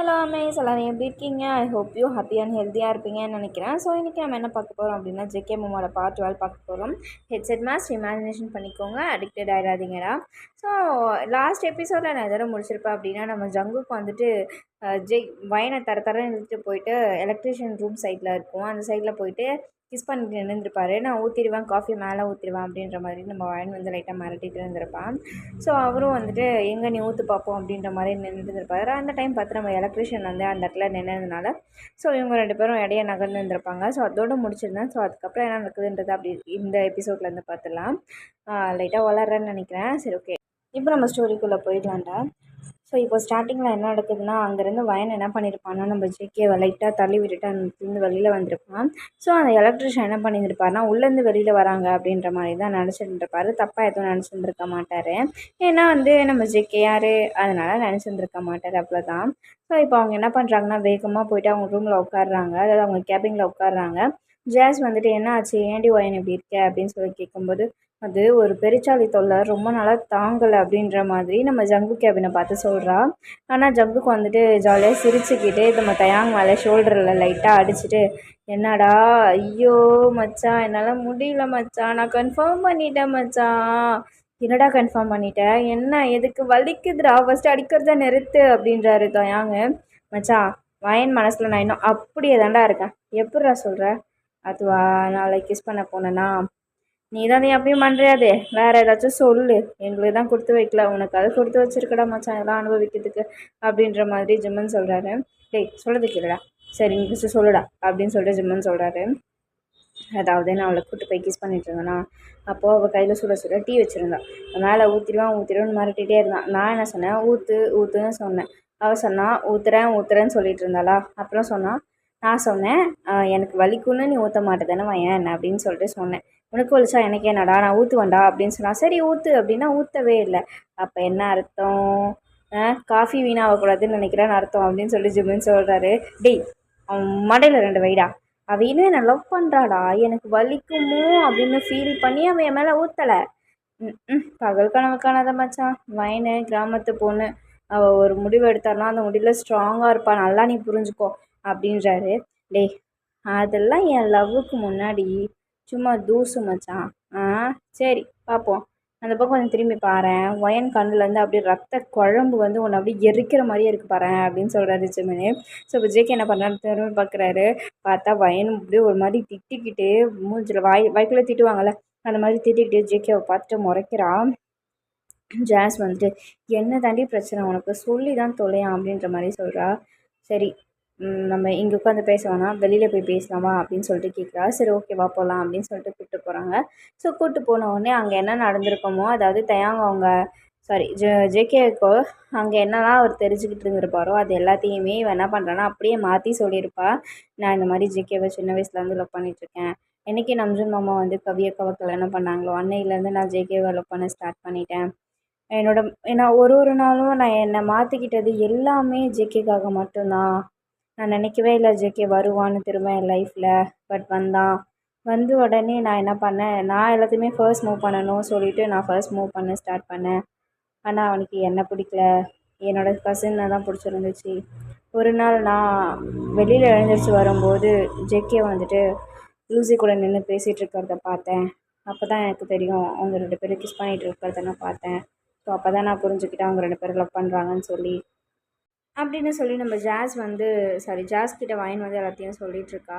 Hello Amaze எல்லாரும் எப்படி இருக்கீங்க? I hope you happy and ஹெல்த்தியாக இருப்பீங்கன்னு நினைக்கிறேன். ஸோ இன்றைக்கி நம்ம என்ன பார்க்க போகிறோம் அப்படின்னா ஜேகே மூமோட பார்ட் 12 பார்க்க போகிறோம். ஹெட்செட் மாஸ்க் இமேஜினேஷன் பண்ணிக்கோங்க, அடிக்டட் ஆகிடாதீங்கடா. ஸோ லாஸ்ட் எபிசோடில் நான் எதோ முடிச்சிருப்பேன் அப்படின்னா நம்ம ஜங்குக்கு வந்துட்டு வயனை தரன்னு இழுத்துட்டு போயிட்டு எலக்ட்ரிஷியன் ரூம் சைடில் இருக்கும், அந்த சைடில் போயிட்டு கிஸ் பண்ணிட்டு நின்றுருப்பாரு. நான் ஊற்றிடுவேன், காஃபி மேலே ஊற்றிடுவேன் அப்படின்ற மாதிரி நம்ம வயன் வந்து லைட்டாக மிரட்டிட்டு இருந்திருப்பான். ஸோ அவரும் வந்துட்டு எங்கே நீ ஊற்று பார்ப்போம் அப்படின்ற மாதிரி நின்றுருப்பாரு. அந்த டைம் பார்த்து நம்ம எலக்ட்ரிஷியன் வந்து அந்த இடத்துல நின்னதுனால ஸோ இவங்க 2 பேரும் இடையே நகர்ந்து இருந்திருப்பாங்க. ஸோ அதோடு முடிச்சிருந்தேன். ஸோ அதுக்கப்புறம் என்ன நடக்குதுன்றது அப்படி இந்த எபிசோட்லேருந்து பார்த்துடலாம். லைட்டாக வளர்றேன்னு நினைக்கிறேன். சரி, ஓகே, இப்போ நம்ம ஸ்டோரிக்குள்ளே போயிடலாம்டா. ஸோ இப்போ ஸ்டார்டிங்கில் என்ன நடக்குதுன்னா, அங்கேருந்து வயன் என்ன பண்ணியிருப்பான்னா நம்ம ஜேகேவை லைட்டாக தள்ளி விட்டுட்டு அங்கேருந்து வெளியில் வந்திருப்பான். ஸோ அந்த எலக்ட்ரிஷியன் என்ன பண்ணியிருப்பாருனா உள்ளேருந்து வெளியில் வராங்க அப்படின்ற மாதிரி தான் நினச்சிட்டுருப்பாரு. தப்பாக எதுவும் நினச்சிருந்துருக்க மாட்டார். ஏன்னா வந்து நம்ம ஜேகே யார், அதனால் நினச்சிருந்துருக்க மாட்டார், அவ்வளோதான். ஸோ இப்போ அவங்க என்ன பண்ணுறாங்கன்னா வேகமாக போயிட்டு அவங்க ரூமில் உட்காடுறாங்க, அதாவது அவங்க கேபினில் உட்காடுறாங்க. ஜாஸ் வந்துட்டு என்ன ஆச்சு, ஏண்டி வயன் இப்படி இருக்க அப்படின்னு சொல்லி கேட்கும்போது அது ஒரு பெருச்சாளி தொல்லை ரொம்ப நாளாக தாங்கலை அப்படின்ற மாதிரி நம்ம ஜங்கு கேபினை பார்த்து சொல்கிறா. ஆனால் ஜங்குக்கு வந்துட்டு ஜாலியாக சிரிச்சுக்கிட்டு நம்ம தயாங் மேலே ஷோல்டரில் லைட்டாக அடிச்சுட்டு என்னடா, ஐயோ மச்சான் என்னால் முடியல மச்சான், நான் கன்ஃபார்ம் பண்ணிட்டேன் மச்சான். என்னடா கன்ஃபார்ம் பண்ணிட்டேன், என்ன எதுக்கு வலிக்குதுடா, ஃபஸ்ட்டு அடிக்கிறத நிறுத்து அப்படின்றாரு தயாங்க. மச்சான் வயன் மனசில் நான் இன்னும் அப்படியே தாண்டா இருக்கேன். எப்படிடா சொல்கிற? அதுவா, நாளைக்கு கிஸ் பண்ண போனேன்னா நீ தான் நீ அப்பயும் பண்ணுறியாதே, வேறு ஏதாச்சும் சொல்லு, எங்களுக்கு தான் கொடுத்து வைக்கல, உனக்கு அது கொடுத்து வச்சிருக்கடா மச்சான் எல்லாம் அனுபவிக்கிறதுக்கு அப்படின்ற மாதிரி ஜிம்மன் சொல்கிறாரு. டேய் சொல்கிறது கேளுடா, சரி நீ ஃபஸ்ட்டு சொல்லுடா அப்படின்னு சொல்லிட்டு ஜிம்மன் சொல்கிறாரு. அதாவது நான் அவளை கூப்பிட்டு போய் கிஸ் பண்ணிட்டு இருந்தேன்னா அப்போது அவள் கையில் சுட சுட டீ வச்சுருந்தா. மேலே ஊற்றிடுவேன்னு மிரட்டிகிட்டே இருந்தான். நான் என்ன சொன்னேன், ஊற்றுன்னு சொன்னேன். அவள் சொன்னான் ஊற்றுறேன்னு சொல்லிட்டு இருந்தாளா. அப்புறம் சொன்னான், நான் சொன்னேன் எனக்கு வலிக்குன்னு நீ ஊற்ற மாட்டேதானே வயன் அப்படின்னு சொல்லிட்டு சொன்னேன். உனக்கு வலிச்சா எனக்கு என்னடா, நான் ஊற்றுவேன்டா அப்படின்னு சொன்னால் சரி ஊற்று அப்படின்னா ஊற்றவே இல்லை. அப்போ என்ன அர்த்தம், காஃபி வீணாகக்கூடாதுன்னு நினைக்கிறேன்னு அர்த்தம் அப்படின்னு சொல்லி ஜிம்மின்னு சொல்கிறாரு. டேய் அவன் மடையில் 2 வைடா, அவள் இன்னும் என்னை லவ் பண்ணுறாடா, எனக்கு வலிக்குமோ அப்படின்னு ஃபீல் பண்ணி அவன் என் மேலே ஊற்றலை. பகல் கனவு காணாத மச்சான், வயனு கிராமத்து பொண்ணு, அவள் ஒரு முடிவு எடுத்தாருனா அந்த முடிவில் ஸ்ட்ராங்காக இருப்பாள், நல்லா நீ புரிஞ்சுக்கோ அப்படின்றாரு. டேய் அதெல்லாம் என் லவ்வுக்கு முன்னாடி சும்மா தூசு மச்சான். சரி பார்ப்போம், அந்த பக்கம் கொஞ்சம் திரும்பி பாரேன், வயன் கண்ணுலேருந்து அப்படியே ரத்த குழம்பு வந்து உன்னை அப்படியே எரிக்கிற மாதிரியே இருக்குது பாரு அப்படின்னு சொல்கிறாரு ஜிமினி. ஸோ இப்போ ஜேகே என்ன பண்ணுறாரு, திரும்பி பார்க்குறாரு. பார்த்தா வயன் அப்படியே ஒரு மாதிரி திட்டிக்கிட்டு மூஞ்சில் வாய்க்குள்ளே திட்டுவாங்கள்ல அந்த மாதிரி திட்டிக்கிட்டு ஜேகேவை பார்த்துட்டு முறைக்கிறான். ஜாஸ் வந்துட்டு என்ன தாண்டி பிரச்சனை உனக்கு, சொல்லி தான் தொலையான் அப்படின்ற மாதிரி சொல்கிறா. சரி நம்ம இங்கே உட்காந்து பேச வேணாம், வெளியில் போய் பேசலாமா அப்படின்னு சொல்லிட்டு கேட்குறா. சரி ஓகேவா போகலாம் அப்படின்னு சொல்லிட்டு கூப்பிட்டு போகிறாங்க. ஸோ கூப்பிட்டு போன உடனே அங்கே என்ன நடந்திருக்கோமோ, அதாவது தயாங்க அவங்க ஜேகேக்கோ அங்கே என்னெல்லாம் அவர் தெரிஞ்சுக்கிட்டு இருந்திருப்பாரோ அது எல்லாத்தையுமே இவன் என்ன பண்ணுறான்னா அப்படியே மாற்றி சொல்லியிருப்பா. நான் இந்த மாதிரி ஜேகேவை சின்ன வயசுலேருந்து லவ் பண்ணிகிட்ருக்கேன், என்றைக்கு நம்ஜுன் மாமா வந்து கவியக்காவை கல்யாணம் பண்ணாங்களோ அன்னையிலேருந்து நான் ஜேகேவை லவ் பண்ண ஸ்டார்ட் பண்ணிட்டேன். நான் ஒரு நாளும் நான் என்னை மாற்றிக்கிட்டது எல்லாமே ஜேகேக்காக மட்டும்தான். நான் நினைக்கவே இல்லை ஜேகே வருவான்னு திரும்ப என் லைஃப்பில். பட் வந்து உடனே நான் என்ன பண்ணேன், நான் எல்லாத்தையுமே ஃபர்ஸ்ட் மூவ் பண்ணணும் சொல்லிவிட்டு நான் ஃபர்ஸ்ட் மூவ் பண்ண ஸ்டார்ட் பண்ணேன். ஆனால் அவனுக்கு என்ன பிடிக்கல, என்னோடய கசினை தான் பிடிச்சிருந்துச்சு. ஒரு நாள் நான் வெளியில் எழுந்திரிச்சு வரும்போது ஜேகே வந்துட்டு லூசி கூட நின்று பேசிகிட்டு இருக்கிறத பார்த்தேன். அப்போ தான் எனக்கு தெரியும் அவங்க 2 பேரும் கிஸ் பண்ணிகிட்டு இருக்கிறத நான் பார்த்தேன். ஸோ அப்போ தான் நான் புரிஞ்சுக்கிட்டேன் அவங்க 2 பேரும் லவ் பண்ணுறாங்கன்னு சொல்லி அப்படின்னு சொல்லி நம்ம ஜாஸ் கிட்ட வயன் வந்து எல்லாத்தையும் சொல்லிகிட்ருக்கா.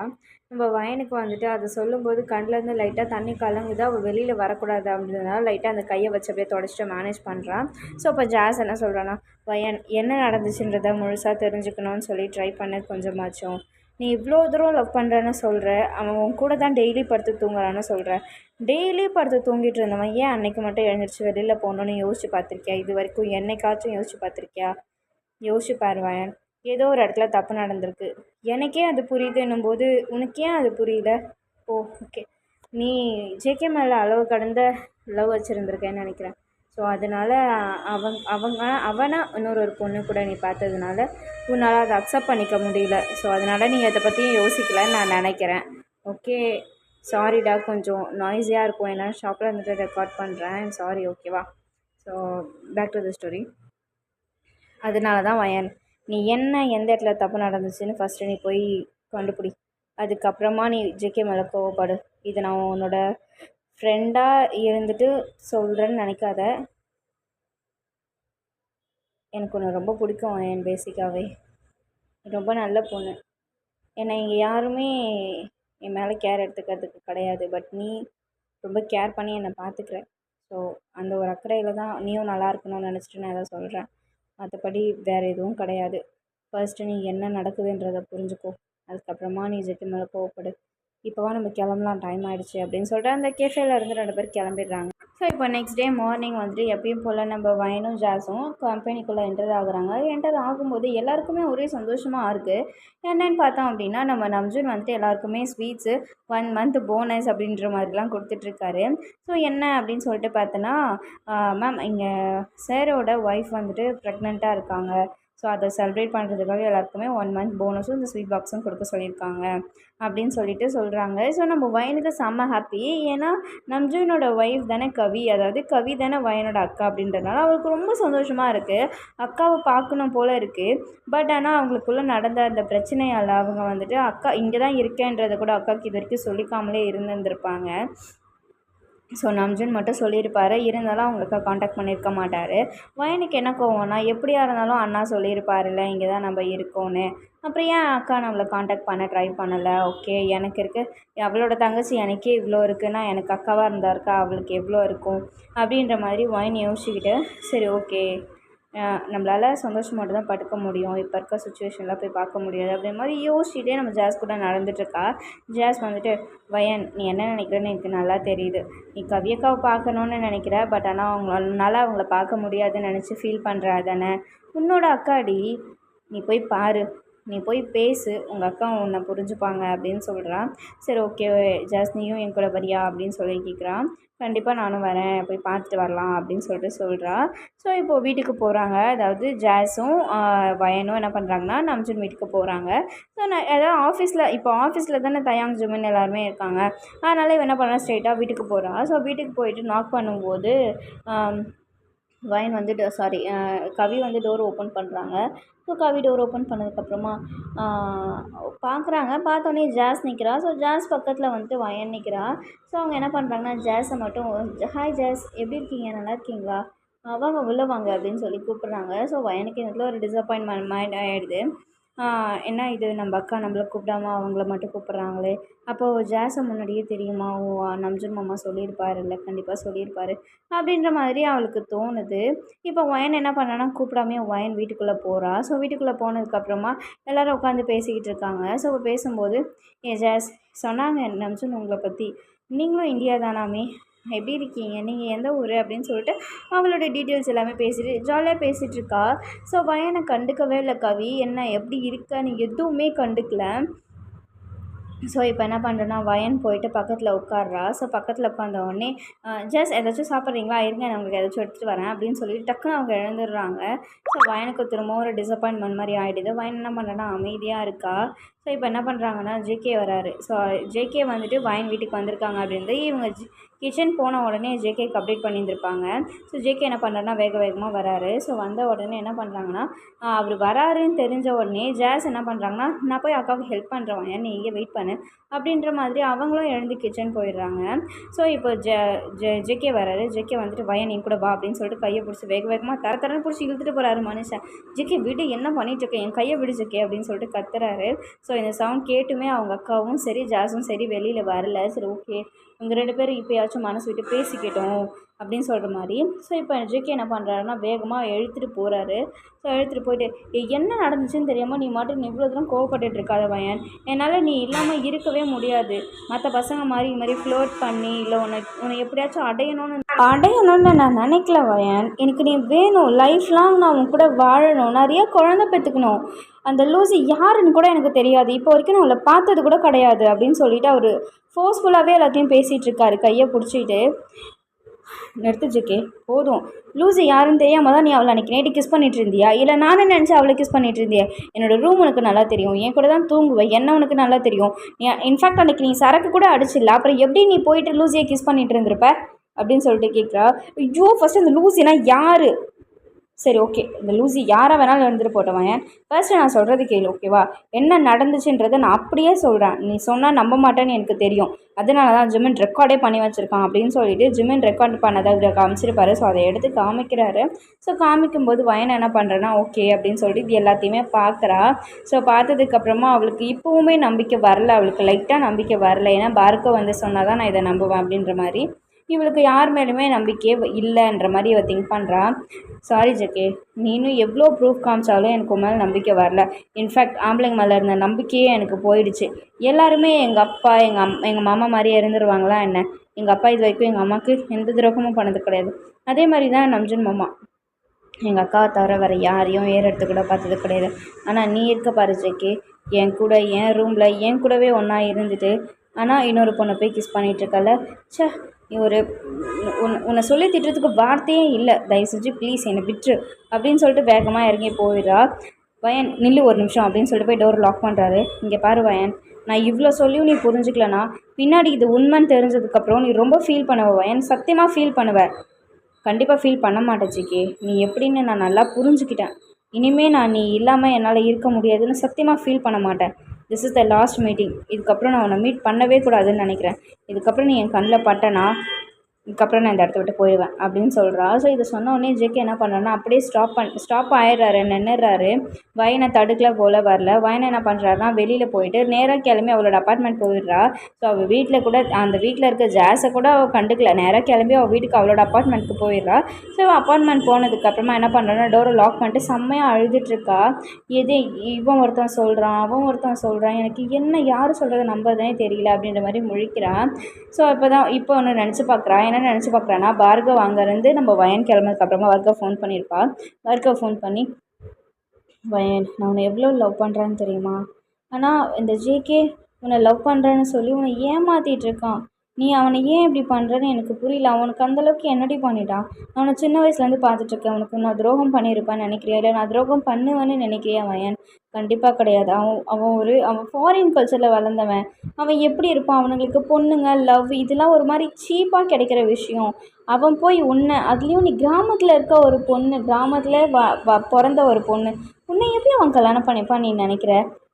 நம்ம வயனுக்கு வந்துட்டு அதை சொல்லும்போது கண்ணிலேருந்து லைட்டாக தண்ணி கலங்குது. அவள் வெளியில் வரக்கூடாது அப்படின்றதுனால லைட்டாக அந்த கையை வச்சு அப்படியே தொடச்சிட்டு மேனேஜ் பண்ணுறான். ஸோ இப்போ ஜாஸ் என்ன சொல்கிறான்னா, வயன் என்ன நடந்துச்சுன்றதை முழுசாக தெரிஞ்சுக்கணும்னு சொல்லி ட்ரை பண்ண கொஞ்சமாச்சும். நீ இவ்வளோ தூரம் லவ் பண்ணுறேன்னு சொல்கிற, அவன் உன் கூட தான் டெய்லி படுத்து தூங்குறான்னு சொல்கிற. டெய்லி படுத்து தூங்கிட்டு இருந்தவன் ஏன் அன்னைக்கு மட்டும் எழுந்திரிச்சு வெளியில் போகணுன்னு யோசிச்சு பார்த்துருக்கியா? இது வரைக்கும் என்னைக்காச்சும் யோசிச்சு பார்த்துருக்கியா? யோசிச்சு பாருவேன், ஏதோ ஒரு இடத்துல தப்பு நடந்திருக்கு, எனக்கே அது புரியுதுன்னும் போது உனக்கு ஏன் அது புரியல? ஓகே, நீ ஜேகே மேலே அளவு கடந்த லவ் வச்சுருந்துருக்கேன்னு நினைக்கிறேன். ஸோ அதனால் அவனை இன்னொரு பொண்ணு கூட நீ பார்த்ததுனால உன்னால் அதை அக்செப்ட் பண்ணிக்க முடியல. ஸோ அதனால் நீ அதை பற்றியும் யோசிக்கலன்னு நான் நினைக்கிறேன். ஓகே சாரிடா, கொஞ்சம் நாய்ஸியாக இருக்கும், ஏன்னா ஷாப்பில் இருந்துட்டு ரெக்கார்ட் பண்ணுறேன், சாரி ஓகேவா. So back to the story. அதனால தான் வயன், நீ என்ன எந்த இடத்துல தப்பு நடந்துச்சுன்னு ஃபஸ்ட்டு நீ போய் கண்டுபிடி. அதுக்கப்புறமா நீ ஜேகே மேலே கோவப்படு. இது நான் உன்னோட ஃப்ரெண்டாக இருந்துட்டு சொல்கிறேன்னு நினைக்காத. எனக்கு உன்னை ரொம்ப பிடிக்கும் என் பேசிக்காகவே. ரொம்ப நல்ல பொண்ணு. என்னை இங்கே யாருமே என் மேலே கேர் எடுத்துக்கிறதுக்கு கிடையாது. பட் நீ ரொம்ப கேர் பண்ணி என்னை பார்த்துக்கிற. ஸோ அந்த ஒரு அக்கறையில் தான் நீயும் நல்லா இருக்கணும்னு நினச்சிட்டு நான் எதை சொல்கிறேன். மற்றபடி வேறு எதுவும் கிடையாது. ஃபர்ஸ்ட்டு நீ என்ன நடக்குதுன்றதை புரிஞ்சுக்கோ. அதுக்கப்புறமா நீ ஜெகே மேலே கோவப்படு. இப்போவா நம்ம கிளம்பலாம், டைம் ஆகிடுச்சு அப்படின்னு சொல்லிட்டு அந்த கேஃபேல இருந்து 2 பேர் கிளம்பிடுறாங்க. ஸோ இப்போ நெக்ஸ்ட் டே மார்னிங் வந்துட்டு எப்பயும் போல் நம்ம வயனும் ஜாஸும் கம்பெனிக்குள்ளே என்டர் ஆகுறாங்க. என்டர் ஆகும்போது எல்லாருக்குமே ஒரே சந்தோஷமாக இருக்குது. என்னென்னு பார்த்தோம் அப்படின்னா, நம்ம நம்ஜூன் வந்துட்டு எல்லாருக்குமே ஸ்வீட்ஸு 1 மந்த் போனஸ் அப்படின்ற மாதிரிலாம் கொடுத்துட்ருக்காரு. ஸோ என்ன அப்படின்னு சொல்லிட்டு பார்த்தோன்னா, மேம் இங்கே சாரோட ஒய்ஃப் வந்துட்டு ப்ரெக்னெண்ட்டாக இருக்காங்க. ஸோ அதை செலிப்ரேட் பண்ணுறதுக்காக எல்லாருக்குமே 1 மந்த் போனஸும் இந்த ஸ்வீட் பாக்ஸும் கொடுக்க சொல்லியிருக்காங்க அப்படின்னு சொல்லிட்டு சொல்கிறாங்க. ஸோ நம்ம வயனுக்கு செம்ம ஹாப்பி. ஏன்னா நம்ஜூனோட ஒய்ஃப் தானே கவி, அதாவது கவி தானே வயனோட அக்கா அப்படின்றதுனால அவளுக்கு ரொம்ப சந்தோஷமாக இருக்குது. அக்காவை பார்க்கணும் போல் இருக்குது. பட் ஆனால் அவங்களுக்குள்ளே நடந்த அந்த பிரச்சனையால் அவங்க வந்துட்டு அக்கா இங்கே தான் இருக்கேன்றதை கூட அக்காவுக்கு இது வரைக்கும் சொல்லிக்காமலே இருந்திருப்பாங்க. ஸோ நம்ஜூன் மட்டும் சொல்லியிருப்பார். இருந்தாலும் அவங்களுக்கு காண்டாக்ட் பண்ணியிருக்க மாட்டார். வயனுக்கு என்ன கோவம்னா, எப்படியா இருந்தாலும் அண்ணா சொல்லியிருப்பார்ல இங்கே தான் நம்ம இருக்கோன்னு, அப்புறம் ஏன் அக்கா நம்மளை காண்டாக்ட் பண்ண ட்ரை பண்ணலை? ஓகே எனக்கு இருக்குது, அவளோட தங்கச்சி எனக்கே இவ்வளோ இருக்குன்னா எனக்கு அக்காவாக இருந்தாருக்கா அவளுக்கு எவ்வளோ இருக்கும் அப்படின்ற மாதிரி வயன் யோசிச்சுக்கிட்டு, சரி ஓகே நம்மளால் சந்தோஷம் மட்டும் தான் படுக்க முடியும், இப்போ இருக்க சுச்சுவேஷனில் போய் பார்க்க முடியாது அப்படின்ற மாதிரி யோசிச்சுட்டே நம்ம ஜாஸ் கூட நடந்துட்டுருக்கா. ஜாஸ் வந்துட்டு, வயன் நீ என்ன நினைக்கிறேன்னு எனக்கு நல்லா தெரியுது. நீ கவியக்காவை பார்க்கணுன்னு நினைக்கிற, பட் ஆனால் அவங்கள பார்க்க முடியாதுன்னு நினச்சி ஃபீல் பண்ணுற தானே. உன்னோட அக்காடி, நீ போய் பாரு, நீ போய் பேசு, உங்கள் அக்கா உன்னை புரிஞ்சுப்பாங்க அப்படின்னு சொல்கிறான். சரி ஓகே ஜாஸ் நீயும் என் கூட வரியா அப்படின்னு சொல்லி கேட்குறான். கண்டிப்பாக நானும் வரேன், போய் பார்த்துட்டு வரலாம் அப்படின்னு சொல்லிட்டு சொல்கிறா. ஸோ இப்போது வீட்டுக்கு போகிறாங்க. அதாவது ஜாஸும் வயனும் என்ன பண்ணுறாங்கன்னா நம்ஜூன் வீட்டுக்கு போகிறாங்க. ஸோ அதாவது ஆஃபீஸில் தானே தயாங் ஜுமின் எல்லாருமே இருக்காங்க. அதனால் இவன் என்ன பண்ணுறா, ஸ்ட்ரெயிட்டாக வீட்டுக்கு போகிறான். ஸோ வீட்டுக்கு போயிட்டு நாக் பண்ணும்போது வயன் வந்து கவி வந்து டோர் ஓப்பன் பண்ணுறாங்க. ஸோ கவி டோர் ஓப்பன் பண்ணதுக்கப்புறமா பார்க்குறாங்க. பார்த்தோன்னே ஜாஸ் நிற்கிறா. ஸோ ஜாஸ் பக்கத்தில் வந்துட்டு வயன் நிற்கிறா. ஸோ அவங்க என்ன பண்ணுறாங்கன்னா ஜாஸை மட்டும், ஹாய் ஜாஸ் எப்படி இருக்கீங்க, நல்லா இருக்கீங்களா, வாங்க உள்ளே வாங்க அப்படின்னு சொல்லி கூப்பிட்றாங்க. ஸோ வயனுக்கு இடத்துல ஒரு டிசப்பாயின்மெண்ட் மைண்ட் ஆகிடுது. என்ன இது நம்ம அக்கா நம்மளை கூப்பிடாம அவங்கள மட்டும் கூப்பிட்றாங்களே, அப்போது ஜாஸை முன்னாடியே தெரியுமா, நம்ஜூன் மாமா சொல்லியிருப்பாருல்ல, கண்டிப்பாக சொல்லியிருப்பாரு அப்படின்ற மாதிரி அவளுக்கு தோணுது. இப்போ வயன் என்ன பண்ணான்னா கூப்பிடாமே வயன் வீட்டுக்குள்ளே போகிறா. ஸோ வீட்டுக்குள்ளே போனதுக்கப்புறமா எல்லோரும் உட்காந்து பேசிக்கிட்டு இருக்காங்க. ஸோ பேசும்போது ஜாஸ் சொன்னாங்க நம்ஜூன் உங்களை பற்றி, நீங்களும் இந்தியா தானாமே, எப்படி இருக்கீங்க, நீங்கள் எந்த ஊர் அப்படின்னு சொல்லிட்டு அவங்களோட டீட்டெயில்ஸ் எல்லாமே பேசிட்டு ஜாலியாக பேசிகிட்ருக்கா. ஸோ வயனை கண்டுக்கவே இல்லை கவி, என்ன எப்படி இருக்கன்னு எதுவுமே கண்டுக்கல. ஸோ இப்போ என்ன பண்ணுறேன்னா வயன் போயிட்டு பக்கத்தில் உட்கார்றா. ஸோ பக்கத்தில் உட்காந்த உடனே ஜஸ்ட் ஏதாச்சும் சாப்பிட்றீங்களா, இருங்க நான் உங்களுக்கு ஏதாச்சும் எடுத்துகிட்டு வரேன் அப்படின்னு சொல்லிட்டு டக்குன்னு அவங்க எழுந்துடுறாங்க. ஸோ வயனுக்கு திரும்ப ஒரு டிசப்பாயின்மெண்ட் மாதிரி ஆகிடுது. வயன் என்ன பண்ணுறேன்னா அமைதியாக இருக்கா. ஸோ இப்போ என்ன பண்ணுறாங்கன்னா ஜேகே வராரு. ஸோ ஜேகே வந்துட்டு வயன் வீட்டுக்கு வந்திருக்காங்க அப்படின்றது இவங்க கிச்சன் போன உடனே ஜேகேக்கு அப்டேட் பண்ணியிருந்திருப்பாங்க. ஸோ ஜேகே என்ன பண்ணுறாருன்னா வேகமாக வராரு. ஸோ வந்த உடனே என்ன பண்ணுறாங்கன்னா அவர் வராருன்னு தெரிஞ்ச உடனே ஜாஸ் என்ன பண்ணுறாங்கன்னா, நான் போய் அக்காவுக்கு ஹெல்ப் பண்ணுறேன் வயன், நீ இங்கே வெயிட் பண்ணு அப்படின்ற மாதிரி அவங்களும் எழுந்து கிச்சன் போயிடுறாங்க. ஸோ இப்போ ஜேகே வராரு. ஜேகே வந்துட்டு வயன் நீ கூட வா அப்படின்னு சொல்லிட்டு கையை பிடிச்சி வேகமாக தரன்னு பிடிச்சி இழுத்துட்டு போகிறாரு மனுஷன். ஜேகே விடு, என்ன பண்ணிட்டுருக்கேன், என் கையை விடு ஜேகே அப்படின்னு சொல்லிட்டு கத்துறாரு. ஸோ இந்த சவுண்ட் கேட்டுமே அவங்க அக்காவும் சரி ஜாஸும் சரி வெளியில் வரல. சரி ஓகே இவங்க 2 பேரும் இப்போயாச்சும் மனசு விட்டு பேசிக்கிட்டோம் அப்படின்னு சொல்கிற மாதிரி. ஸோ இப்போ ஜேகே என்ன பண்ணுறாருன்னா வேகமாக எழுத்துட்டு போகிறாரு. ஸோ எழுத்துட்டு போயிட்டு, என்ன நடந்துச்சுன்னு தெரியாமல் நீ மட்டும் இவ்வளோ தூரம் கோவப்பட்டுட்டு இருக்காத வயன், என்னால் நீ இல்லாமல் இருக்கவே முடியாது. மற்ற பசங்க மாதிரி இது மாதிரி ஃப்ளோட் பண்ணி இல்லை உன்னை எப்படியாச்சும் அடையணும்னு நான் நினைக்கல வயன், எனக்கு நீ வேணும், லைஃப் லாங் நான் உன் கூட வாழணும், நிறைய குழந்தை பெற்றுக்கணும், அந்த லூசி யாருன்னு கூட எனக்கு தெரியாது, இப்போ வரைக்கும் நான் அவளை பார்த்தது கூட கிடையாது அப்படின்னு சொல்லிட்டு அவர் ஃபோர்ஸ்ஃபுல்லாகவே எல்லாத்தையும் பேசிகிட்டு இருக்காரு கையை பிடிச்சிட்டு. நிறுத்து ஜேகே போதும், லூசி யாருன்னு தெரியாமல் தான் நீ அவளை அன்றைக்கி நைட்டு கிஸ் பண்ணிட்டு இருந்தியா, இல்லை நானே நினச்சி அவளை கிஸ் பண்ணிட்டு இருந்தியா, என்னோடய ரூம் உனக்கு நல்லா தெரியும், என் கூட தான் தூங்குவேன், என்ன உனக்கு நல்லா தெரியும், இன்ஃபேக்ட் அன்றைக்கி நீ சரக்கு கூட அடிச்சிடல, அப்புறம் எப்படி நீ போயிட்டு லூசியை கிஸ் பண்ணிட்டு இருந்திருப்ப அப்படின்னு சொல்லிட்டு கேட்குறா. ஐயோ ஃபஸ்ட்டு அந்த லூசினா யார், சரி ஓகே, இந்த லூசி யாரை வேணாலும் இருந்துட்டு போட்டவன். ஃபர்ஸ்ட் நான் சொல்கிறது கேளு, ஓகேவா? என்ன நடந்துச்சுன்றதை நான் அப்படியே சொல்கிறேன். நீ சொன்னால் நம்ப மாட்டேன்னு எனக்கு தெரியும். அதனால தான் ஜிமின் ரெக்கார்டே பண்ணி வச்சுருக்கான் அப்படின்னு சொல்லிட்டு ஜிமின் ரெக்கார்ட் பண்ணதை இவர் காமிச்சிருப்பாரு. ஸோ அதை எடுத்து காமிக்கிறாரு. ஸோ காமிக்கும்போது வயன் என்ன பண்ணுறேன்னா ஓகே அப்படின்னு சொல்லிட்டு இது எல்லாத்தையுமே பார்க்குறா. ஸோ பார்த்ததுக்கப்புறமா அவளுக்கு இப்போவுமே நம்பிக்கை வரல, அவளுக்கு லைட்டாக நம்பிக்கை வரல. ஏன்னா பார்க்க வந்து சொன்னால் தான் நான் இதை நம்புவேன் அப்படின்ற மாதிரி. இவளுக்கு யார் மேலுமே நம்பிக்கையே இல்லைன்ற மாதிரி இவள் திங்க் பண்ணுறா. சாரி ஜெகே, நீனும் எவ்வளோ ப்ரூஃப் காமிச்சாலும் எனக்கு உன் மேலே நம்பிக்கை வரல. இன்ஃபேக்ட் ஆம்பளைங்க மேலே இருந்த நம்பிக்கையே எனக்கு போயிடுச்சு. எல்லாருமே எங்கள் அப்பா எங்கள் மாமா மாதிரியே இருந்துருவாங்களா என்ன? எங்கள் அப்பா இது வரைக்கும் எங்கள் அம்மாவுக்கு எந்த துரோகமும் பண்ணது கிடையாது. அதே மாதிரி தான் நம்ஜன் மாமா எங்கள் அக்காவை தவிர வேறு யாரையும் எடுத்து கூட பார்த்தது கிடையாது. ஆனால் நீ இருக்க பாரு ஜெகே, என் கூட என் ரூமில் என் கூடவே ஒன்றா இருந்துட்டு ஆனால் இன்னொரு பொண்ணை போய் கிஸ் பண்ணிகிட்ருக்கல. சே, நீ ஒரு உன்னை சொல்லி திட்டுறதுக்கு வார்த்தையே இல்லை. தயவு செஞ்சு ப்ளீஸ் என்னை விட்டுரு அப்படின்னு சொல்லிட்டு வேகமாக இறங்கி போயிடுறா. வயன் நில்லு ஒரு நிமிஷம் அப்படின்னு சொல்லிட்டு போய் டோர் லாக் பண்ணுறாரு. இங்கே பாரு வயன், நான் இவ்வளோ சொல்லியும் நீ புரிஞ்சுக்கலனா பின்னாடி இது உண்மைன்னு தெரிஞ்சதுக்கப்புறம் நீ ரொம்ப ஃபீல் பண்ணுவ வயன், சத்தியமாக ஃபீல் பண்ணுவேன். கண்டிப்பாக ஃபீல் பண்ண மாட்டேன் ஜிகே, நீ எப்படின்னு நான் நல்லா புரிஞ்சுக்கிட்டேன். இனிமேல் நான் நீ இல்லாமல் என்னால் இருக்க முடியாதுன்னு சத்தியமாக ஃபீல் பண்ண மாட்டேன். This is the last meeting. இதுக்கப்புறம் நான் உன்னை மீட் பண்ணவே கூடாதுன்னு நினைக்கிறேன். இதுக்கப்புறம் நீ என் கண்ணில் பட்டனா இதுக்கப்புறம் நான் இந்த இடத்த விட்டு போயிடுவேன் அப்படின்னு சொல்கிறா. ஸோ இதை சொன்ன உடனே ஜேகே என்ன பண்ணுறாருன்னா அப்படியே ஸ்டாப் ஆயிடுறாரு, நின்றுறாரு. வயனை தடுக்கல போல் வரல. வயனை என்ன பண்ணுறாருனா வெளியில் போயிட்டு நேராக கிளம்பி அவளோட அப்பார்ட்மெண்ட் போயிடுறா. ஸோ அவள் வீட்டில் கூட அந்த வீட்டில் இருக்க ஜாஸை கூட அவள் கண்டுக்கல. நேராக கிளம்பி அவள் வீட்டுக்கு அவளோட அப்பார்ட்மெண்ட்டுக்கு போயிடுறா. ஸோ அப்பார்ட்மெண்ட் போனதுக்கப்புறமா என்ன பண்ணுறான்னா டோரை லாக் பண்ணிட்டு செம்மையாக அழுதுட்டுருக்கா. எது இவன் ஒருத்தன் சொல்கிறான், அவன் ஒருத்தன் சொல்கிறான், எனக்கு என்ன யார் சொல்கிறத நம்புறதுனே தெரியல அப்படின்ற மாதிரி முழிக்கிறான். ஸோ இப்போ ஒன்று நினச்சி பார்க்குறான். என்ன நினச்சி பார்க்குறான்னா பார்கவ் அங்கேருந்து நம்ம வயன் கிளம்புனதுக்கப்புறமா பார்கவ் ஃபோன் பண்ணியிருப்பா. பார்கவ் ஃபோன் பண்ணி, வயன் நான் உன்னை எவ்வளோ லவ் பண்ணுறான்னு தெரியுமா? ஆனால் இந்த ஜேகே உன்னை லவ் பண்ணுறேன்னு சொல்லி உன்னை ஏமாற்றிட்டுருக்கான். நீ அவனை ஏன் இப்படி பண்ணுறன்னு எனக்கு புரியல. அவனுக்கு அந்தளவுக்கு என்னடி பண்ணிட்டான்? அவனை சின்ன வயசுலேருந்து பார்த்துட்ருக்கேன். அவனுக்கு நான் துரோகம் பண்ணியிருப்பான்னு நினைக்கிறியா? இல்லை நான் துரோகம் பண்ணுவேன்னு நினைக்கிறியா வயன்? கண்டிப்பாக கிடையாது. அவன் ஃபாரின் கல்ச்சரில் வளர்ந்தவன். அவன் எப்படி இருப்பான்? அவனுங்களுக்கு பொண்ணுங்க, லவ் இதெல்லாம் ஒரு மாதிரி சீப்பாக கிடைக்கிற விஷயம். அவன் போய் அதுலேயும் நீ கிராமத்தில் இருக்க ஒரு பொண்ணு, கிராமத்தில் பிறந்த ஒரு பொண்ணு, உன்னை எப்படி அவன் கல்யாணம் பண்ணிப்பான் நீ நினைக்கிற?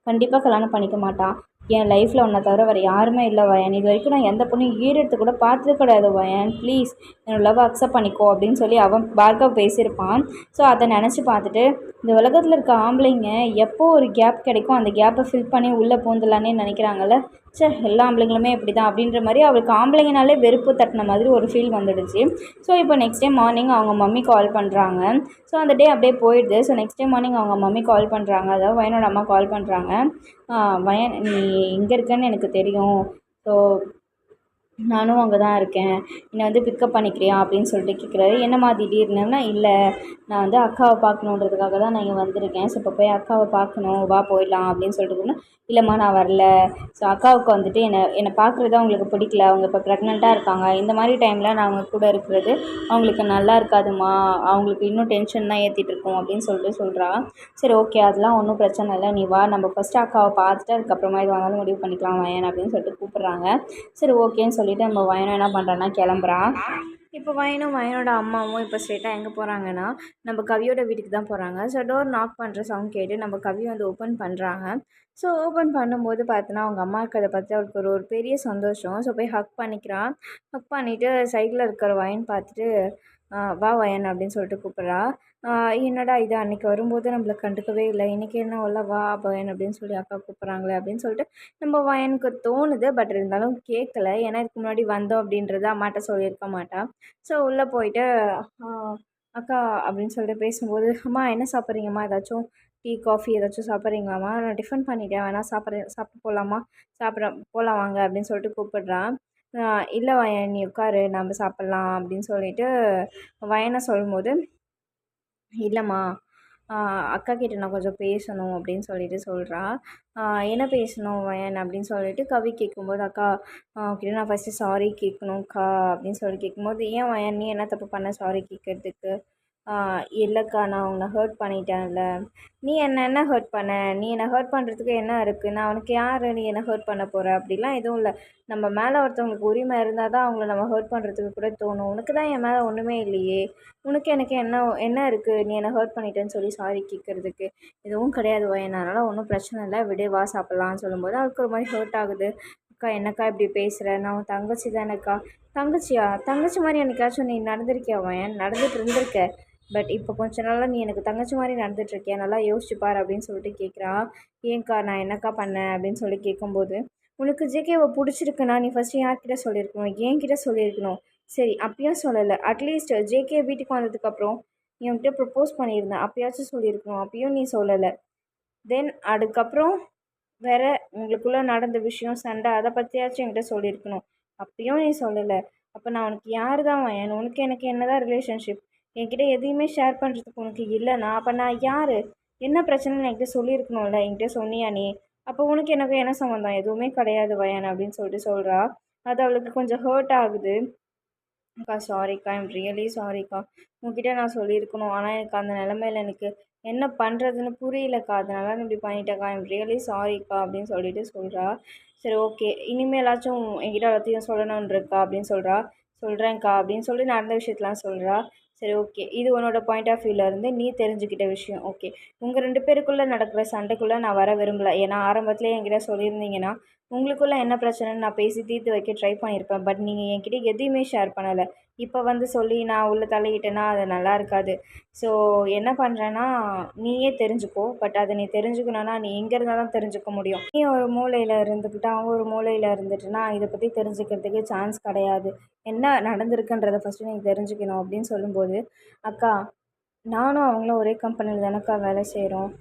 கண்டிப்பாக கல்யாணம் பண்ணிக்க மாட்டான். என் லைஃப்பில் உன்னை தவிர வேறு யாருமே இல்லை வயன். இது வரைக்கும் நான் எந்த பொண்ணையும் ஈடெடுத்து கூட பார்த்தது கிடையாது வயன். ப்ளீஸ் என்னோட லவ் அக்செப்ட் பண்ணிக்கோ அப்படின்னு சொல்லி அவன் பார்கவ் பேசியிருப்பான். ஸோ அதை நினச்சி பார்த்துட்டு இந்த உலகத்தில் இருக்க ஆம்பளைங்க எப்போ ஒரு கேப் கிடைக்கும் அந்த கேப்பை ஃபில் பண்ணி உள்ளே பூந்துடலான்னே நினைக்கிறாங்கல்ல. சே, எல்லா ஆம்பளைங்களுமே இப்படி தான் அப்படின்ற மாதிரி அவளுக்கு ஆம்பளைங்கனாலே வெறுப்பு தட்டின மாதிரி ஒரு ஃபீல் வந்துடுச்சு. ஸோ இப்போ நெக்ஸ்ட் டே மார்னிங் அவங்க மம்மி கால் பண்ணுறாங்க. ஸோ அந்த டே அப்படியே போயிடுது. ஸோ நெக்ஸ்ட் டே மார்னிங் அவங்க மம்மி கால் பண்ணுறாங்க, அதாவது வயனோட அம்மா கால் பண்ணுறாங்க. வயன் நீ எங்கே இருக்கேன்னு எனக்கு தெரியும். ஸோ நானும் அங்கே தான் இருக்கேன், என்னை வந்து பிக்கப் பண்ணிக்கிறியா அப்படின்னு சொல்லிட்டு கேட்குறாரு. என்னம்மா திடீர்னுன்னா, இல்லை நான் வந்து அக்காவை பார்க்கணுன்றதுக்காக தான் நான் இங்கே வந்திருக்கேன். ஸோ இப்போ போய் அக்காவை பார்க்கணும், வா போயிடலாம் அப்படின்னு சொல்லிட்டு. இல்லைம்மா நான் வரல. ஸோ அக்காவுக்கு வந்துட்டு என்னை பார்க்குறது அவங்களுக்கு பிடிக்கல. அவங்க இப்போ ப்ரெக்னெண்ட்டாக இருக்காங்க. இந்த மாதிரி டைமில் நான் அவங்க கூட இருக்கிறது அவங்களுக்கு நல்லா இருக்காதுமா, அவங்களுக்கு இன்னும் டென்ஷன் தான் ஏற்றிட்டு இருக்கோம் அப்படின்னு சொல்லிட்டு சொல்கிறா. சரி ஓகே, அதெல்லாம் ஒன்றும் பிரச்சனை இல்லை, நீ வா நம்ம ஃபஸ்ட்டு அக்காவை பார்த்துட்டு அதுக்கப்புறமா இது வந்தாலும் முடிவு பண்ணிக்கலாம் வயன் அப்படின்னு சொல்லிட்டு கூப்பிட்றாங்க. சரி ஓகேன்னு சொல்லிவிட்டு நம்ம வயனும் என்ன பண்ணுறான்னா கிளம்புறான். இப்போ வயனோட அம்மாவும் இப்போ ஸ்ட்ரெயிட்டாக எங்கே போகிறாங்கன்னா நம்ம கவியோட வீட்டுக்கு தான் போகிறாங்க. ஸோ டோர் நாக் பண்ணுற சவுண்ட் கேட்டு நம்ம கவி வந்து ஓப்பன் பண்ணுறாங்க. ஸோ ஓப்பன் பண்ணும்போது பார்த்தோன்னா அவங்க அம்மா இருக்கிறத பார்த்து அவளுக்கு ஒரு பெரிய சந்தோஷம். ஸோ போய் ஹக் பண்ணிக்கிறான். ஹக் பண்ணிவிட்டு சைடில் இருக்கிற வயன் பார்த்துட்டு வா வயன் அப்படின்னு சொல்லிட்டு கூப்பிட்றா. என்னடா இது அன்றைக்கி வரும்போது நம்மளை கண்டுக்கவே இல்லை, இன்றைக்கி என்ன உள்ள வா வயன் அப்படின்னு சொல்லி அக்கா கூப்பிட்றாங்களே அப்படின்னு சொல்லிட்டு நம்ம வயனுக்கு தோணுது. பட் இருந்தாலும் கேட்கல. ஏன்னா இதுக்கு முன்னாடி வந்தோம் அப்படின்றத அம்மாட்ட சொல்லியிருக்க மாட்டாள். ஸோ உள்ளே போயிட்டு அக்கா அப்படின்னு சொல்லிட்டு பேசும்போது, அம்மா என்ன சாப்பிட்றீங்கம்மா? ஏதாச்சும் டீ காஃபி ஏதாச்சும் சாப்பிட்றீங்களாம்மா? நான் டிஃபன் பண்ணிட்டேன், வேணால் சாப்பிட்டு போகலாமா? போகலாம் வாங்க அப்படின்னு சொல்லிட்டு கூப்பிட்றான். இல்லை வயன் நீ உட்காரு நம்ம சாப்பிட்லாம் அப்படின்னு சொல்லிட்டு வயனை சொல்லும்போது, இல்லைம்மா அக்கா கிட்ட நான் கொஞ்சம் பேசணும் அப்படின்னு சொல்லிட்டு சொல்கிறா. என்ன பேசணும் வயன் அப்படின்னு சொல்லிட்டு கவி கேட்கும்போது, அக்கா கிட்ட நான் ஃபஸ்ட்டு சாரி கேட்கணும்க்கா அப்படின்னு சொல்லி கேட்கும்போது, ஏன் வயன் நீ என்ன தப்பு பண்ண சாரி கேட்குறதுக்கு? இல்லைக்கா நான் உன்னை ஹர்ட் பண்ணிட்டேன்ல. நீ என்ன ஹர்ட் பண்ண? நீ என்னை ஹர்ட் பண்ணுறதுக்கு என்ன இருக்குது? நான் உனக்கு யார்? நீ என்ன ஹர்ட் பண்ண போகிற? அப்படிலாம் எதுவும் இல்லை. நம்ம மேலே ஒருத்தவங்களுக்கு உரிமை இருந்தால் தான் அவங்கள நம்ம ஹர்ட் பண்ணுறதுக்கு கூட தோணும். உனக்கு தான் என் மேலே ஒன்றுமே இல்லையே. உனக்கு எனக்கு என்ன என்ன இருக்குது நீ என்னை ஹர்ட் பண்ணிட்டேன்னு சொல்லி சாரி கேட்குறதுக்கு? எதுவும் கிடையாது வயன். அதனால் ஒன்றும் பிரச்சனை இல்லை, விடு, வா சாப்பிட்லான்னு சொல்லும்போது அவருக்கு ஒரு மாதிரி ஹர்ட் ஆகுது. அக்கா என்னக்கா இப்படி பேசுகிற? நான் உன் தங்கச்சி தானேக்கா. தங்கச்சியா? தங்கச்சி மாதிரி என்னைக்காச்சும் நீ நடந்திருக்கியா வயன்? நடந்துட்டு இருந்திருக்க. பட் இப்போ கொஞ்ச நாளாக நீ எனக்கு தங்கச்சி மாதிரி நடந்துட்டுருக்கியா? நல்லா யோசிச்சு பாரு அப்படின்னு சொல்லிட்டு கேட்குறா. ஏன்க்கா நான் என்னக்கா பண்ணேன் அப்படின்னு சொல்லி கேட்கும்போது, உனக்கு ஜேகேவை பிடிச்சிருக்குண்ணா நீ ஃபஸ்ட்டு யார்கிட்ட சொல்லியிருக்கணும்? என்கிட்ட சொல்லியிருக்கணும். சரி அப்பயும் சொல்லலை. அட்லீஸ்ட் ஜேகே வீட்டுக்கு வந்ததுக்கப்புறம் நீ உன்கிட்ட ப்ரப்போஸ் பண்ணியிருந்தேன், அப்பயாச்சும் சொல்லியிருக்கணும். அப்பயும் நீ சொல்லலை. தென் அதுக்கப்புறம் வேறு உங்களுக்குள்ளே நடந்த விஷயம், சண்டை, அதை பற்றியாச்சும் என்கிட்ட சொல்லியிருக்கணும். அப்பயும் நீ சொல்லலை. அப்போ நான் உனக்கு யார் தான் வயன்? உனக்கு எனக்கு என்ன தான் ரிலேஷன்ஷிப்? என்கிட்ட எதையுமே ஷேர் பண்ணுறதுக்கு உனக்கு இல்லைண்ணா. அப்போ நான் யார்? என்ன பிரச்சனைன்னு என்கிட்ட சொல்லியிருக்கணும்ல. என்கிட்ட சொன்னியா நீ? அப்போ உனக்கு எனக்கு என்ன சம்மந்தம்? எதுவுமே கிடையாது வயன் அப்படின்னு சொல்லிட்டு சொல்கிறா. அது அவளுக்கு கொஞ்சம் ஹர்ட் ஆகுது. அக்கா சாரிக்கா, ஐம் ரியலி சாரிக்கா. உங்ககிட்ட நான் சொல்லியிருக்கணும். ஆனால் எனக்கு அந்த நிலமையில எனக்கு என்ன பண்ணுறதுன்னு புரியலக்கா. அதனால நான் இப்படி பண்ணிட்டேக்கா. ஐம் ரியலி சாரிக்கா அப்படின்னு சொல்லிட்டு சொல்கிறா. சரி ஓகே, இனிமேலாச்சும் என்கிட்ட எல்லாத்தையும் சொல்லணும்னு இருக்கா அப்படின்னு சொல்கிறா. சொல்கிறேன்க்கா அப்படின்னு சொல்லி நடந்த விஷயத்தெலாம் சொல்கிறா. சரி ஓகே, இது உன்னோட பாயிண்ட் ஆஃப் வியூவிலேருந்து நீ தெரிஞ்சுக்கிட்ட விஷயம். ஓகே, உங்கள் 2 பேருக்குள்ளே நடக்கிற சண்டைக்குள்ளே நான் வர விரும்பலை. ஏன்னா ஆரம்பத்துலேயே என்கிட்ட சொல்லியிருந்தீங்கன்னா உங்களுக்குள்ளே என்ன பிரச்சனைன்னு நான் பேசி தீர்த்து வைக்க ட்ரை பண்ணியிருப்பேன். பட் நீங்கள் என்கிட்ட எதையுமே ஷேர் பண்ணலை. இப்போ வந்து சொல்லி நான் உள்ளே தலையிட்டேன்னா அது நல்லா இருக்காது. ஸோ என்ன பண்ணுறேன்னா, நீயே தெரிஞ்சுக்கோ. பட் அதை நீ தெரிஞ்சுக்கணுன்னா நீ எங்கே இருந்தால் தான் தெரிஞ்சுக்க முடியும். நீ ஒரு மூலையில் இருந்துக்கிட்டு அவன் ஒரு மூலையில் இருந்துட்டுனா இதை பற்றி தெரிஞ்சுக்கிறதுக்கு சான்ஸ் கிடையாது. என்ன நடந்திருக்குன்றதை ஃபஸ்ட்டு நீ தெரிஞ்சுக்கணும் அப்படின்னு சொல்லும்போது, அக்கா நானும் அவங்களும் ஒரே கம்பெனியில் தானக்கா வேலை செய்கிறோம்.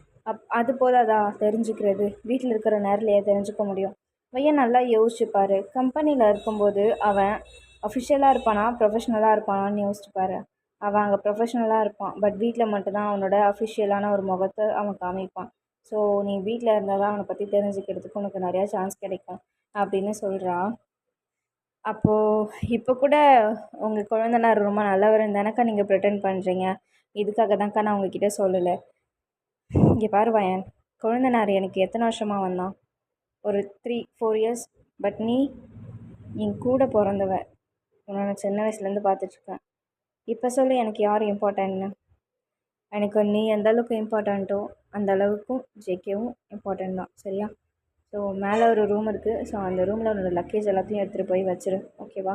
அது போதாதா தெரிஞ்சுக்கிறது? வீட்டில் இருக்கிற நேரத்துலையே தெரிஞ்சுக்க முடியும். பையன் நல்லா யோசிச்சுப்பார். கம்பெனியில் இருக்கும்போது அவன் அஃபிஷியலாக இருப்பானா, ப்ரொஃபஷ்னலாக இருப்பானான்னு யோசிச்சுப்பார். அவன் அங்கே ப்ரொஃபஷ்னலாக இருப்பான். பட் வீட்டில் மட்டும்தான் அவனோட அஃபிஷியலான ஒரு முகத்தை அவன் காமிப்பான். ஸோ நீ வீட்டில் இருந்தால் தான் அவனை பற்றி தெரிஞ்சுக்கிறதுக்கு உனக்கு நிறையா சான்ஸ் கிடைக்கும் அப்படின்னு சொல்கிறா. அப்போது இப்போ கூட உங்கள் கொழுந்தனார் ரொம்ப நல்லவருன்னு தானக்கா நீங்கள் ப்ரிட்டண்ட் பண்ணுறீங்க. இதுக்காக தான்க்கா நான் உங்ககிட்ட சொல்லலை. இங்கே பாரு வயன், கொழுந்தனார் எனக்கு எத்தனை வருஷமாக வந்தான்? ஒரு 3-4 இயர்ஸ். பட் நீ என் கூட பிறந்தவ. உன்னை நான் சின்ன வயசுலேருந்து பார்த்துட்ருக்கேன். இப்போ சொல்லு எனக்கு யார் இம்பார்ட்டன்ட்னு? எனக்கு நீ எந்த அளவுக்கு இம்பார்ட்டண்ட்டோ அந்த அளவுக்கும் ஜேகேவும் இம்பார்ட்டன்ட் தான். சரியா? ஸோ மேலே ஒரு ரூம் இருக்குது. ஸோ அந்த ரூமில் உன்னோட லக்கேஜ் எல்லாத்தையும் எடுத்துகிட்டு போய் வச்சிரு. ஓகேவா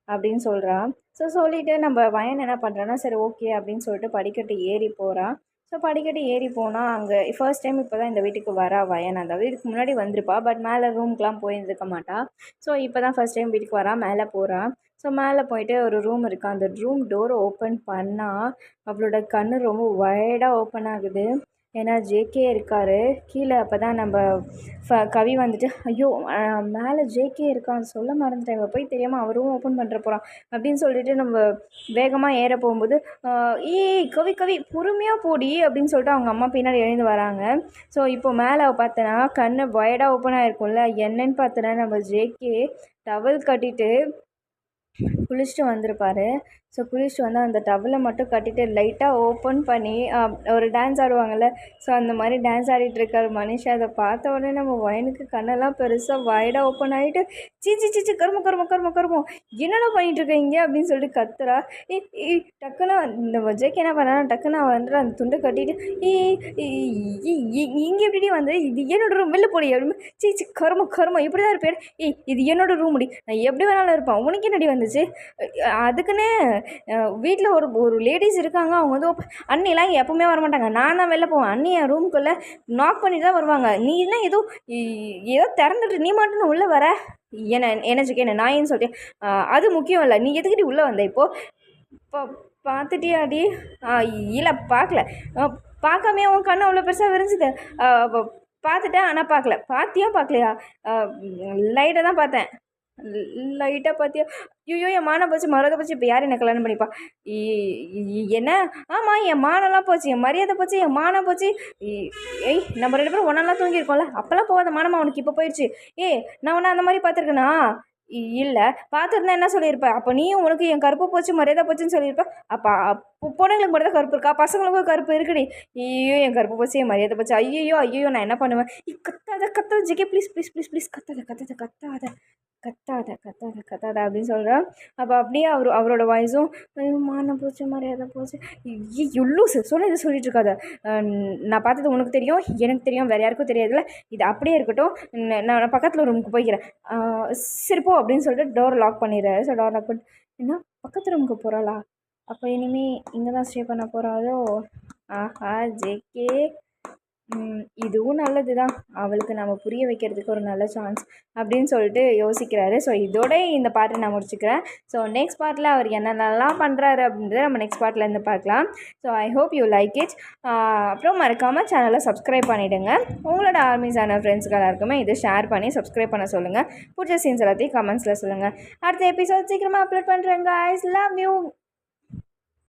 அப்படின்னு சொல்கிறா. ஸோ சொல்லிவிட்டு நம்ம வயன் என்ன பண்ணுறான்னா, சரி ஓகே அப்படின்னு சொல்லிட்டு படிக்கட்டு ஏறி போகிறான். ஸோ படிக்கட்டு ஏறி போனால் அங்கே ஃபர்ஸ்ட் டைம் இப்போ தான் இந்த வீட்டுக்கு வரா வயன். அதாவது இதுக்கு முன்னாடி வந்திருப்பா. பட் மேலே ரூமுக்கெலாம் போயிருந்துருக்க மாட்டா. ஸோ இப்போ தான் ஃபர்ஸ்ட் டைம் வீட்டுக்கு வரா. மேலே போகிறா. ஸோ மேலே போயிட்டு ஒரு ரூம் இருக்குது. அந்த ரூம் டோரை ஓப்பன் பண்ணால் அவளோட கண் ரொம்ப வைடாக ஓப்பன் ஆகுது. ஏன்னா ஜேகே இருக்கார் கீழே. அப்போ தான் நம்ம கவி வந்துட்டு, ஐயோ மேலே ஜேகே இருக்கான்னு சொல்ல மறந்துட்டேன், இவ போய் தெரியாமல் அவரும் ஓப்பன் பண்ணுற போகிறான் அப்படின்னு சொல்லிட்டு நம்ம வேகமாக ஏற போகும்போது, ஏய் கவி கவி பொறுமையாக போடி அப்படின்னு சொல்லிட்டு அவங்க அம்மா பின்னாடி எழுந்து வராங்க. ஸோ இப்போ மேலே பார்த்தனா கண் வைடாக ஓப்பன் ஆகிருக்கும்ல, என்னன்னு பார்த்தனா நம்ம ஜேகே டவல் கட்டிட்டு குளிச்சுட்டு வந்திருப்பார். ஸோ குளிச்சுட்டு வந்து அந்த டவலை மட்டும் கட்டிட்டு லைட்டாக ஓப்பன் பண்ணி ஒரு டான்ஸ் ஆடுவாங்கள்ல, ஸோ அந்த மாதிரி டான்ஸ் ஆடிட்டுருக்காரு மனிஷா. அதை பார்த்த உடனே நம்ம வயனுக்கு கண்ணெல்லாம் பெருசாக வைடாக ஓப்பன் ஆகிட்டு, சீச்சி சீச்சி கருமம் கருமம் கருமம் கருமம் என்னென்ன பண்ணிகிட்ருக்க இங்கே அப்படின்னு சொல்லிட்டு கத்துறா. டக்குன்னு இந்த ஜேகே என்ன பண்ணா, டக்குன்னு அவன் வந்துட்டு அந்த துண்டை கட்டிட்டு, இங்கே எப்படி வந்து இது என்னோட ரூம் வெளில போடி அப்படின்னு, சீச்சி கருமம் கருமம் இப்படி தான் இருப்பேன். இது என்னோட ரூம் முடி, நான் எப்படி வேணாலும் இருப்பேன், உனக்கு என்னடி வந்துச்சு? அதுக்குன்னு வீட்டில் ஒரு லேடிஸ் இருக்காங்க. அவங்க வந்து அண்ணிலாம் இங்கே எப்போவுமே வரமாட்டாங்க. நான் தான் வெளில போவேன். அண்ணி என் ரூம்குள்ளே நாக் பண்ணிட்டு தான் வருவாங்க. நீ என்ன ஏதோ திறந்துட்டு நீ மட்டும் உள்ளே வர? என்ன ஜேகே நாயின்னு சொல்லிட்டேன். அது முக்கியம் இல்லை, நீ எதுக்கிட்டி உள்ளே வந்த இப்போது? பார்த்துட்டியாடி? இல்லை பார்க்கல. பார்க்காமையே உன் கண்ணை அவ்வளோ பெருசாக விரிஞ்சுது. பார்த்துட்டேன் ஆனால் பார்க்கல. பார்த்தியா பார்க்கலையா? லைட்டாக தான் பார்த்தேன். லைட்டாக பார்த்தியா? ஐயோ என் மானம் போச்சு, மரியாதை போச்சு. இப்போ யார் என்ன கல்யாணம் பண்ணிப்பா? என்ன? ஆமாம், என் மானம்லாம் போச்சு, என் மரியாதை போச்சு, என் மானம் போச்சு. நம்ம 2 பேரும் ஒன்றா தூங்கியிருக்கோம்ல, அப்போல்லாம் போகாத மானமா உனக்கு இப்போ போயிடுச்சு. நான் உன்னை அந்த மாதிரி பார்த்துருக்கேனா? இல்லை பார்த்துருந்தா என்ன சொல்லியிருப்ப? அப்போ நீயும் உனக்கு என் கருப்பு போச்சு மரியாதை போச்சுன்னு சொல்லியிருப்ப. அப்போ பொண்ணுங்களுக்கு மட்டும் தான் கருப்பு இருக்கா? பசங்களுக்கும் கருப்பு இருக்குடி. ஐயோ என் கருப்பு போச்சு என் மரியாதை போச்சு. ஐயோ ஐயோ நான் என்ன பண்ணுவேன்? கத்தாத கத்தாத GK please please please please கத்தாத கத்தாத கத்தாத கத்தாத கத்தாத கத்தாத அப்படின்னு சொல்கிறேன். அப்போ அப்படியே அவரோட வாய்ஸும் ஐயோ மானம் போச்சு மரியாதை போச்சு. இவ்வளோ சொன்னது சொல்லிட்டு இருக்காத. நான் பார்த்தது உனக்கு தெரியும் எனக்கு தெரியும் வேறு யாருக்கும் தெரியாதுல்ல. இது அப்படியே இருக்கட்டும். நான் பக்கத்தில் ரூமுக்கு போய்க்கிறேன். சரி போ அப்படின்னு சொல்லிட்டு டோர் லாக் பண்ணிடுறாரு. ஸோ டோர் லாக் பண்ணி என்ன பக்கத்து ரூமுக்கு போகிறாளா? அப்போ இனிமேல் இங்கே தான் ஸ்டே பண்ண போகிறாளோ? ஆஹா ஜேகே, இதுவும் நல்லது தான். அவளுக்கு நம்ம புரிய வைக்கிறதுக்கு ஒரு நல்ல சான்ஸ் அப்படின்னு சொல்லிட்டு யோசிக்கிறாரு. ஸோ இதோட இந்த பார்ட்டை நான் முடிச்சுக்கிறேன். ஸோ நெக்ஸ்ட் பார்ட்டில் அவர் என்னென்னலாம் பண்ணுறாரு அப்படின்றத நம்ம நெக்ஸ்ட் பார்ட்டில் இருந்து பார்க்கலாம். So I hope you like it. அப்புறம் மறக்காமல் சேனலை சப்ஸ்கிரைப் பண்ணிவிடுங்க. உங்களோட ஆர்மிஸான ஃப்ரெண்ட்ஸ்க்கு எல்லாருக்குமே இதை ஷேர் பண்ணி சப்ஸ்கிரைப் பண்ண சொல்லுங்கள். பிடிச்ச சீன்ஸ் எல்லாத்தையும் கமெண்ட்ஸில் சொல்லுங்கள். அடுத்த எபிசோட் சீக்கிரமாக அப்லோட் பண்ணுறேங்க. I love you.